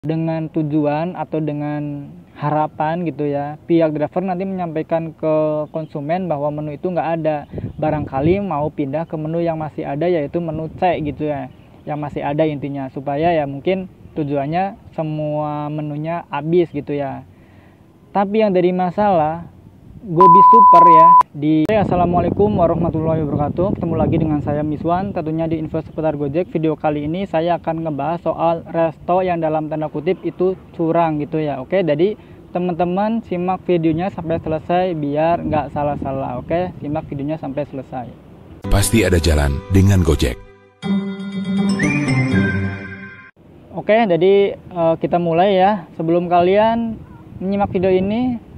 dengan tujuan atau dengan harapan gitu ya, pihak driver nanti menyampaikan ke konsumen bahwa menu itu nggak ada. Barangkali mau pindah ke menu yang masih ada, yaitu menu C gitu ya, yang masih ada intinya, supaya ya mungkin tujuannya semua menunya habis gitu ya. Tapi yang jadi masalah, Gobi Super ya di Assalamualaikum warahmatullahi wabarakatuh. Ketemu lagi dengan saya Miswan, tentunya di info seputar Gojek. Video kali ini saya akan ngebahas soal resto yang dalam tanda kutip itu curang gitu ya. Oke, jadi teman-teman simak videonya sampai selesai biar nggak salah-salah. Oke, simak videonya sampai selesai. Pasti ada jalan dengan Gojek. Oke, jadi kita mulai ya. Sebelum kalian menyimak video ini,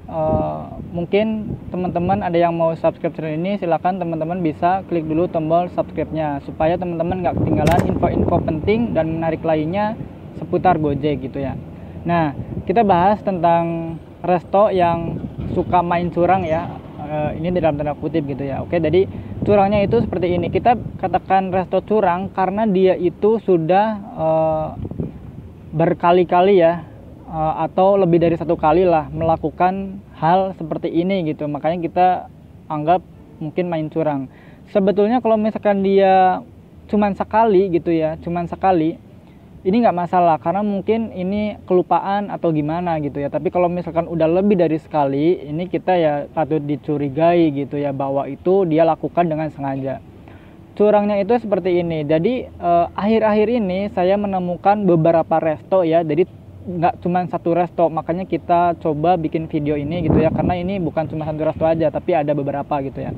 mungkin teman-teman ada yang mau subscribe channel ini, silakan teman-teman bisa klik dulu tombol subscribe-nya supaya teman-teman nggak ketinggalan info-info penting dan menarik lainnya seputar Gojek gitu ya. Nah, kita bahas tentang resto yang suka main curang ya. Ini dalam tanda kutip gitu ya. Oke, jadi curangnya itu seperti ini. Kita katakan resto curang karena dia itu sudah berkali-kali ya, atau lebih dari satu kali lah melakukan hal seperti ini gitu, makanya kita anggap mungkin main curang. Sebetulnya kalau misalkan dia cuman sekali gitu ya, cuman sekali, ini nggak masalah karena mungkin ini kelupaan atau gimana gitu ya. Tapi kalau misalkan udah lebih dari sekali, ini kita ya patut dicurigai gitu ya, bahwa itu dia lakukan dengan sengaja. Curangnya itu seperti ini. Jadi akhir-akhir ini saya menemukan beberapa resto ya, jadi nggak cuma satu resto, makanya kita coba bikin video ini gitu ya, karena ini bukan cuma satu resto aja tapi ada beberapa gitu ya.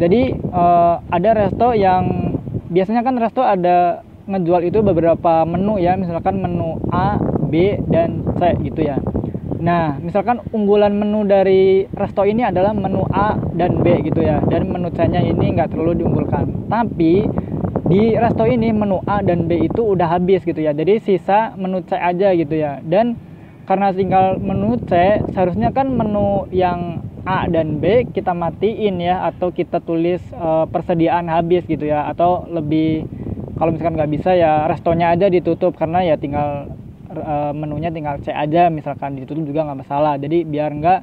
Jadi ada resto yang biasanya kan resto ada ngejual itu beberapa menu ya, misalkan menu A, B, dan C gitu ya. Nah, misalkan unggulan menu dari resto ini adalah menu A dan B gitu ya, dan menu C-nya ini nggak terlalu diunggulkan. Tapi di resto ini menu A dan B itu udah habis gitu ya, jadi sisa menu C aja gitu ya. Dan karena tinggal menu C, seharusnya kan menu yang A dan B kita matiin ya, atau kita tulis persediaan habis gitu ya, atau lebih kalau misalkan nggak bisa ya restonya aja ditutup, karena ya tinggal menunya tinggal C aja, misalkan ditutup juga nggak masalah, jadi biar nggak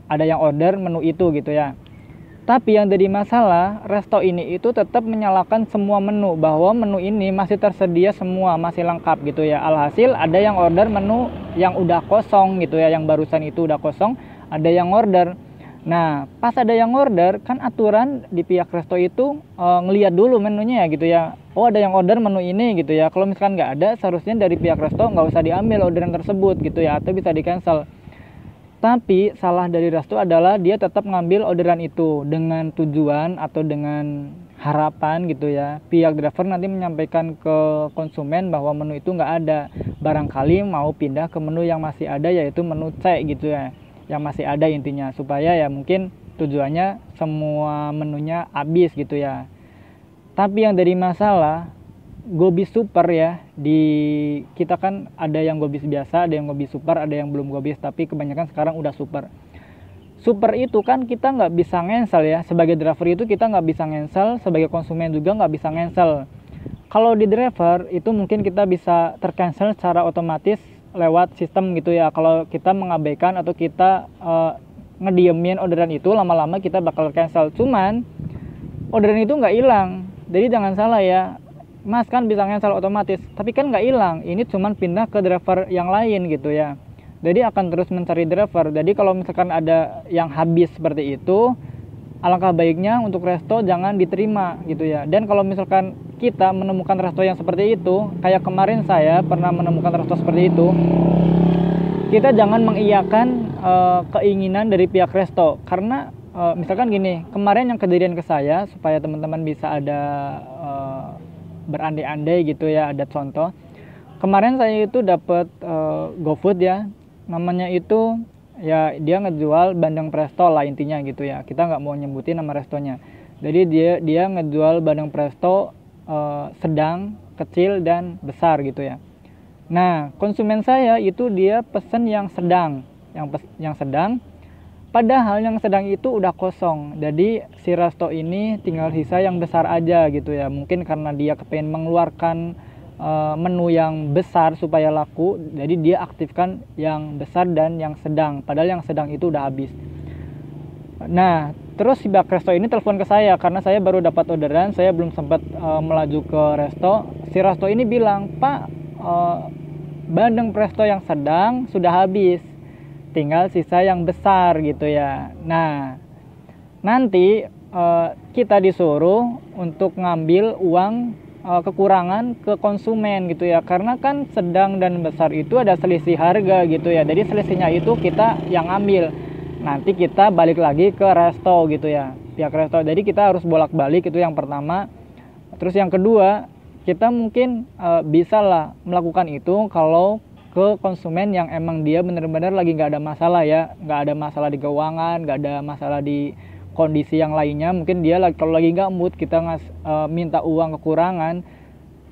ada yang order menu itu gitu ya. Tapi yang jadi masalah, resto ini itu tetap menyalakan semua menu, bahwa menu ini masih tersedia semua, masih lengkap gitu ya. Alhasil ada yang order menu yang udah kosong gitu ya, yang barusan itu udah kosong, ada yang order. Nah, pas ada yang order, kan aturan di pihak resto itu ngelihat dulu menunya ya gitu ya. Oh, ada yang order menu ini gitu ya. Kalau misalkan nggak ada, seharusnya dari pihak resto nggak usah diambil orderan tersebut gitu ya, atau bisa di cancel. Tapi salah dari resto adalah dia tetap ngambil orderan itu dengan tujuan atau dengan harapan gitu ya, pihak driver nanti menyampaikan ke konsumen bahwa menu itu nggak ada. Barangkali mau pindah ke menu yang masih ada, yaitu menu C gitu ya, yang masih ada intinya, supaya ya mungkin tujuannya semua menunya habis gitu ya. Tapi yang jadi masalah, Gobi Super ya, di kita kan ada yang Gobi biasa, ada yang Gobi Super, ada yang belum Gobi, tapi kebanyakan sekarang udah Super. Super itu kan kita nggak bisa ngensel ya, sebagai driver itu kita nggak bisa ngensel, sebagai konsumen juga nggak bisa ngensel. Kalau di driver itu mungkin kita bisa tercancel secara otomatis lewat sistem gitu ya. Kalau kita mengabaikan atau kita ngediemin orderan itu, lama-lama kita bakal cancel. Cuman orderan itu nggak hilang, jadi jangan salah ya. Mas kan bisa cancel otomatis, tapi kan nggak hilang. Ini cuman pindah ke driver yang lain gitu ya. Jadi akan terus mencari driver. Jadi kalau misalkan ada yang habis seperti itu, alangkah baiknya untuk resto jangan diterima gitu ya. Dan kalau misalkan kita menemukan resto yang seperti itu, kayak kemarin saya pernah menemukan resto seperti itu, kita jangan mengiyakan keinginan dari pihak resto. Karena misalkan gini, kemarin yang kejadian ke saya, supaya teman-teman bisa ada berandai-andai gitu ya, ada contoh. Kemarin saya itu dapat GoFood ya, namanya itu ya, dia ngejual bandeng presto lah intinya gitu ya. Kita nggak mau nyebutin nama restonya. Jadi dia ngejual bandeng presto sedang, kecil, dan besar gitu ya. Nah, konsumen saya itu dia pesen yang sedang, yang sedang. Padahal yang sedang itu udah kosong. Jadi si resto ini tinggal sisa yang besar aja gitu ya. Mungkin karena dia kepengen mengeluarkan menu yang besar supaya laku, jadi dia aktifkan yang besar dan yang sedang, padahal yang sedang itu udah habis. Nah, terus si pihak resto ini telepon ke saya karena saya baru dapat orderan, saya belum sempat melaju ke resto. Si resto ini bilang, "Pak, bandeng presto yang sedang sudah habis, tinggal sisa yang besar," gitu ya. Nah, nanti kita disuruh untuk ngambil uang kekurangan ke konsumen gitu ya, karena kan sedang dan besar itu ada selisih harga gitu ya, jadi selisihnya itu kita yang ambil, nanti kita balik lagi ke resto gitu ya, pihak resto. Jadi kita harus bolak-balik, itu yang pertama. Terus yang kedua, kita mungkin bisa lah melakukan itu kalau ke konsumen yang emang dia benar-benar lagi nggak ada masalah ya, nggak ada masalah di keuangan, nggak ada masalah di kondisi yang lainnya. Mungkin dia kalau lagi nggak mood, kita minta uang kekurangan,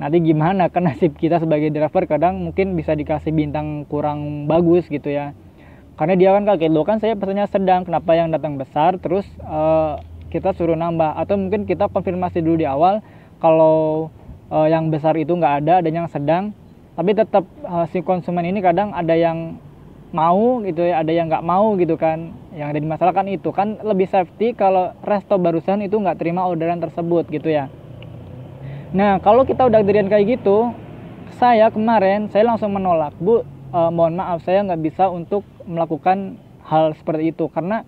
nanti gimana kan nasib kita sebagai driver, kadang mungkin bisa dikasih bintang kurang bagus gitu ya, karena dia kan kaget, loh kan saya pesannya sedang, kenapa yang datang besar, terus kita suruh nambah. Atau mungkin kita konfirmasi dulu di awal kalau yang besar itu nggak ada, adanya yang sedang, tapi tetap si konsumen ini kadang ada yang mau gitu ya, ada yang nggak mau gitu kan. Yang ada di masalah kan itu kan lebih safety kalau resto barusan itu nggak terima orderan tersebut gitu ya. Nah, kalau kita udah kejadian kayak gitu, saya kemarin saya langsung menolak, "Bu, mohon maaf saya nggak bisa untuk melakukan hal seperti itu, karena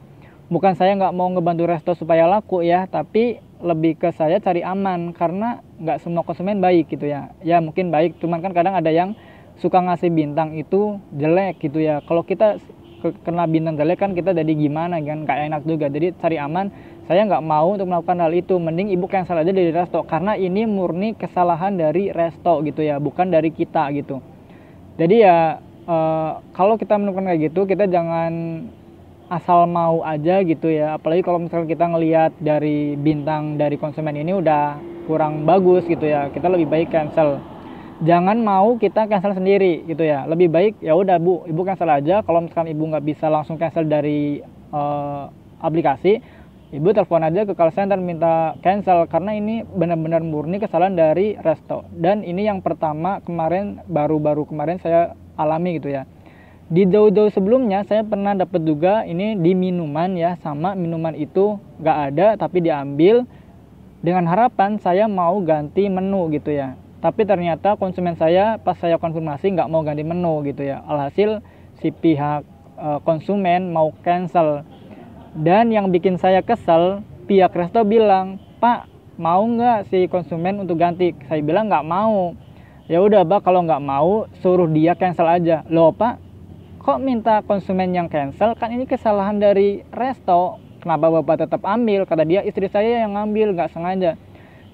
bukan saya nggak mau ngebantu resto supaya laku ya, tapi lebih ke saya cari aman, karena nggak semua konsumen baik gitu ya. Ya mungkin baik, cuman kan kadang ada yang suka ngasih bintang itu jelek gitu ya. Kalau kita kena bintang jelek kan kita jadi gimana kan, nggak enak juga. Jadi cari aman, saya nggak mau untuk melakukan hal itu, mending ibu cancel aja dari resto, karena ini murni kesalahan dari resto gitu ya, bukan dari kita gitu. Jadi ya kalau kita melakukan kayak gitu, kita jangan asal mau aja gitu ya, apalagi kalau misalnya kita ngelihat dari bintang dari konsumen ini udah kurang bagus gitu ya, kita lebih baik cancel. Jangan mau kita cancel sendiri gitu ya, lebih baik ya udah Bu, ibu cancel aja. Kalau misalkan ibu nggak bisa langsung cancel dari aplikasi, ibu telepon aja ke call center minta cancel, karena ini benar-benar murni kesalahan dari resto. Dan ini yang pertama kemarin, baru-baru kemarin saya alami gitu ya. Di jauh-jauh sebelumnya saya pernah dapat juga ini di minuman ya, sama minuman itu nggak ada tapi diambil dengan harapan saya mau ganti menu gitu ya. Tapi ternyata konsumen saya pas saya konfirmasi nggak mau ganti menu gitu ya. Alhasil si pihak konsumen mau cancel. Dan yang bikin saya kesel, pihak resto bilang, "Pak, mau nggak si konsumen untuk ganti?" Saya bilang nggak mau. "Ya udah Pak, kalau nggak mau suruh dia cancel aja." "Loh Pak, kok minta konsumen yang cancel? Kan ini kesalahan dari resto. Kenapa Bapak tetap ambil?" Kata dia, "Istri saya yang ngambil, nggak sengaja."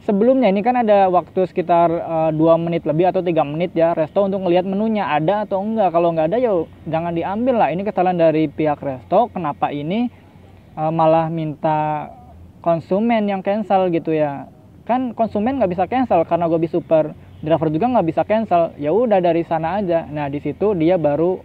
Sebelumnya ini kan ada waktu sekitar 2 menit lebih atau 3 menit ya resto untuk ngelihat menunya ada atau enggak. Kalau nggak ada ya jangan diambil lah, ini kesalahan dari pihak resto. Kenapa ini malah minta konsumen yang cancel gitu ya? Kan konsumen nggak bisa cancel karena gue super, driver juga nggak bisa cancel. Ya udah dari sana aja. Nah di situ dia baru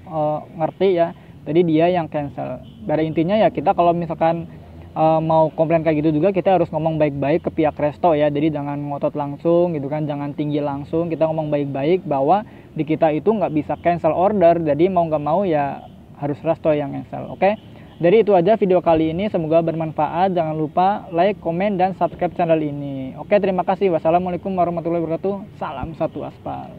ngerti ya, jadi dia yang cancel. Pada intinya ya kita kalau misalkan mau komplain kayak gitu juga, kita harus ngomong baik-baik ke pihak resto ya. Jadi jangan ngotot langsung gitu kan, jangan tinggi langsung. Kita ngomong baik-baik bahwa di kita itu nggak bisa cancel order, jadi mau nggak mau ya harus resto yang cancel. Oke, jadi itu aja video kali ini, semoga bermanfaat. Jangan lupa like, komen, dan subscribe channel ini. Oke, terima kasih. Wassalamualaikum warahmatullahi wabarakatuh. Salam satu aspal.